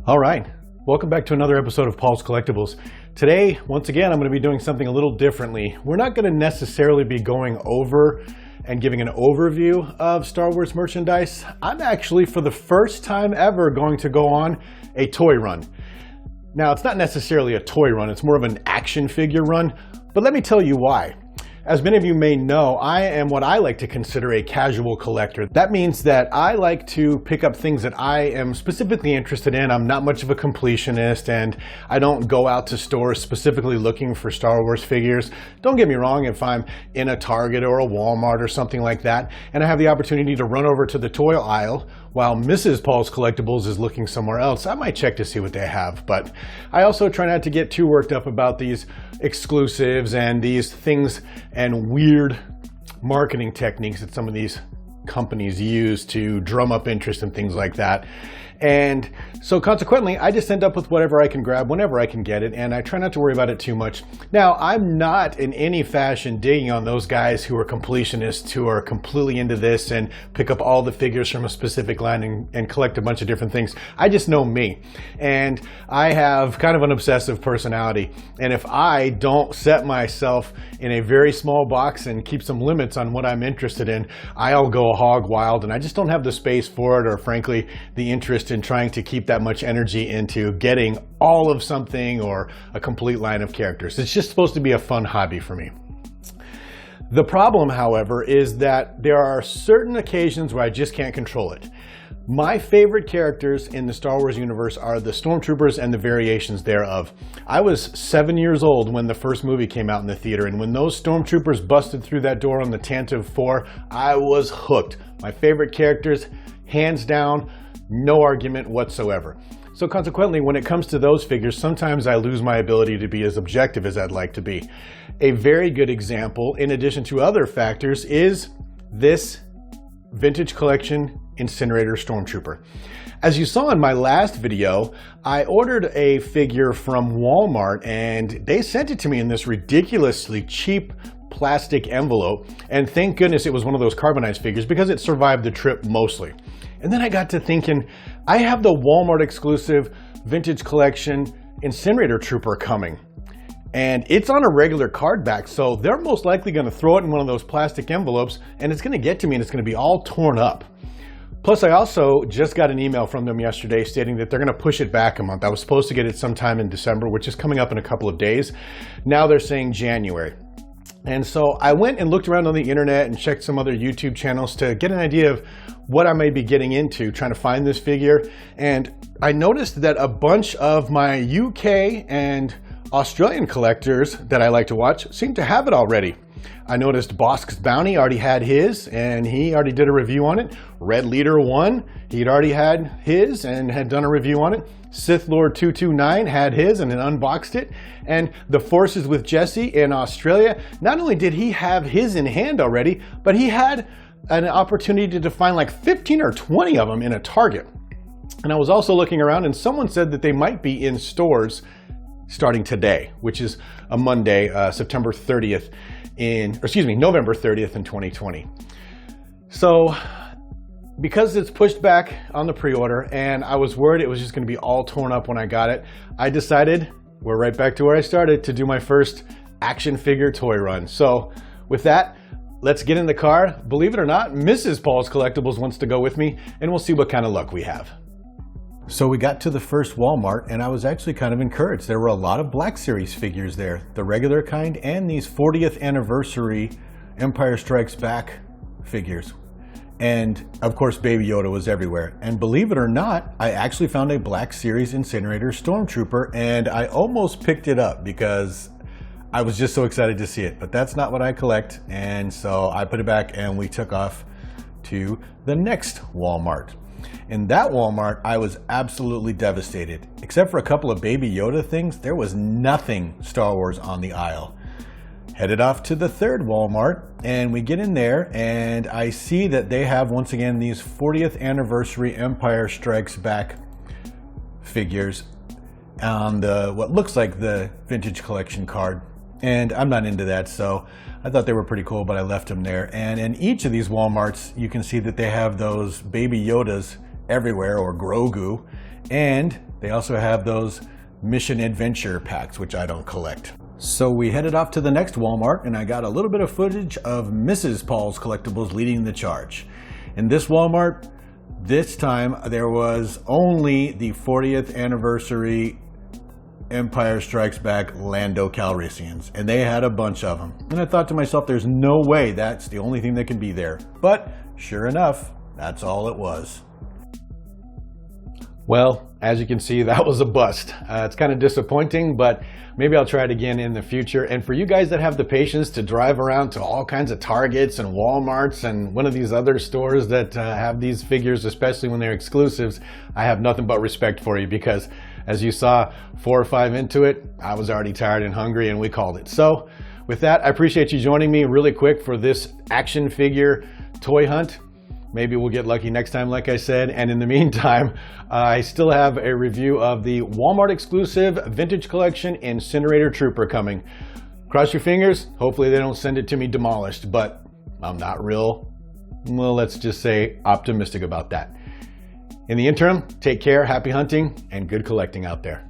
All right, welcome back to another episode of Paul's Collectibles. Today, once again, I'm going to be doing something a little differently. We're not going to necessarily be going over and giving an overview of Star Wars merchandise. I'm actually, for the first time ever, going to go on a toy run. Now, it's not necessarily a toy run, it's more of an action figure run, but let me tell you why. As many of you may know, I am what I like to consider a casual collector. That means that I like to pick up things that I am specifically interested in. I'm not much of a completionist, and I don't go out to stores specifically looking for Star Wars figures. Don't get me wrong, if I'm in a Target or a Walmart or something like that, and I have the opportunity to run over to the toy aisle while Mrs. Paul's Collectibles is looking somewhere else, I might check to see what they have. But I also try not to get too worked up about these exclusives and these things and weird marketing techniques that some of these companies use to drum up interest and things like that. And so consequently, I just end up with whatever I can grab whenever I can get it, and I try not to worry about it too much. Now, I'm not in any fashion digging on those guys who are completionists, who are completely into this and pick up all the figures from a specific line and collect a bunch of different things. I just know me, and I have kind of an obsessive personality. And if I don't set myself in a very small box and keep some limits on what I'm interested in, I'll go hog wild, and I just don't have the space for it, or frankly, the interest in trying to keep that much energy into getting all of something or a complete line of characters. It's just supposed to be a fun hobby for me. The problem, however, is that there are certain occasions where I just can't control it. My favorite characters in the Star Wars universe are the Stormtroopers and the variations thereof. I was 7 years old when the first movie came out in the theater, and when those Stormtroopers busted through that door on the Tantive 4, I was hooked. My favorite characters, hands down, no argument whatsoever. So consequently, when it comes to those figures, sometimes I lose my ability to be as objective as I'd like to be. A very good example, in addition to other factors, is this vintage collection Incinerator Stormtrooper. As you saw in my last video, I ordered a figure from Walmart, and they sent it to me in this ridiculously cheap plastic envelope, and thank goodness it was one of those carbonized figures because it survived the trip mostly. And then I got to thinking, I have the Wal-Mart Exclusive vintage collection Incinerator Trooper coming, and it's on a regular card back, so they're most likely going to throw it in one of those plastic envelopes, and it's going to get to me and it's going to be all torn up. Plus, I also just got an email from them yesterday stating that they're going to push it back a month. I was supposed to get it sometime in December, which is coming up in a couple of days. Now they're saying January. And so I went and looked around on the internet and checked some other YouTube channels to get an idea of what I may be getting into, trying to find this figure. And I noticed that a bunch of my UK and Australian collectors that I like to watch seem to have it already. I noticed Bosk's Bounty already had his, and he already did a review on it. Red Leader 1, he'd already had his and had done a review on it. Sith Lord 229 had his and then unboxed it. And the Forces with Jesse in Australia, not only did he have his in hand already, but he had an opportunity to find like 15 or 20 of them in a Target. And I was also looking around, and someone said that they might be in stores starting today, which is a Monday, November 30th in 2020. So because it's pushed back on the pre-order and I was worried it was just going to be all torn up when I got it, I decided, we're right back to where I started, to do my first action figure toy run. So with that, let's get in the car. Believe it or not, Mrs. Paul's Collectibles wants to go with me, and we'll see what kind of luck we have. So we got to the first Walmart, and I was actually kind of encouraged. There were a lot of Black Series figures there, the regular kind and these 40th anniversary Empire Strikes Back figures. And of course, Baby Yoda was everywhere. And believe it or not, I actually found a Black Series Incinerator Stormtrooper, and I almost picked it up because I was just so excited to see it. But that's not what I collect, and so I put it back and we took off to the next Walmart. In that Walmart, I was absolutely devastated. Except for a couple of Baby Yoda things, there was nothing Star Wars on the aisle. Headed off to the third Walmart, and we get in there, and I see that they have, once again, these 40th anniversary Empire Strikes Back figures on the what looks like the vintage collection card. And I'm not into that, so I thought they were pretty cool, but I left them there. And in each of these Walmarts, you can see that they have those Baby Yodas everywhere, or Grogu. And they also have those mission adventure packs, which I don't collect. So we headed off to the next Walmart, and I got a little bit of footage of Mrs. Paul's Collectibles leading the charge. In this Walmart, this time there was only the 40th anniversary Empire Strikes Back Lando Calrissians, and they had a bunch of them. And I thought to myself, there's no way that's the only thing that can be there. But sure enough, that's all it was. Well, as you can see, that was a bust. It's kind of disappointing, but maybe I'll try it again in the future. And for you guys that have the patience to drive around to all kinds of Targets and Walmarts and one of these other stores that have these figures, especially when they're exclusives, I have nothing but respect for you, because as you saw 4 or 5 into it, I was already tired and hungry, and we called it. So with that, I appreciate you joining me really quick for this action figure toy hunt. Maybe we'll get lucky next time, like I said. And in the meantime, I still have a review of the Wal-Mart Exclusive Vintage Collection Incinerator Trooper coming. Cross your fingers. Hopefully they don't send it to me demolished, but I'm not real, well, let's just say optimistic about that. In the interim, take care, happy hunting, and good collecting out there.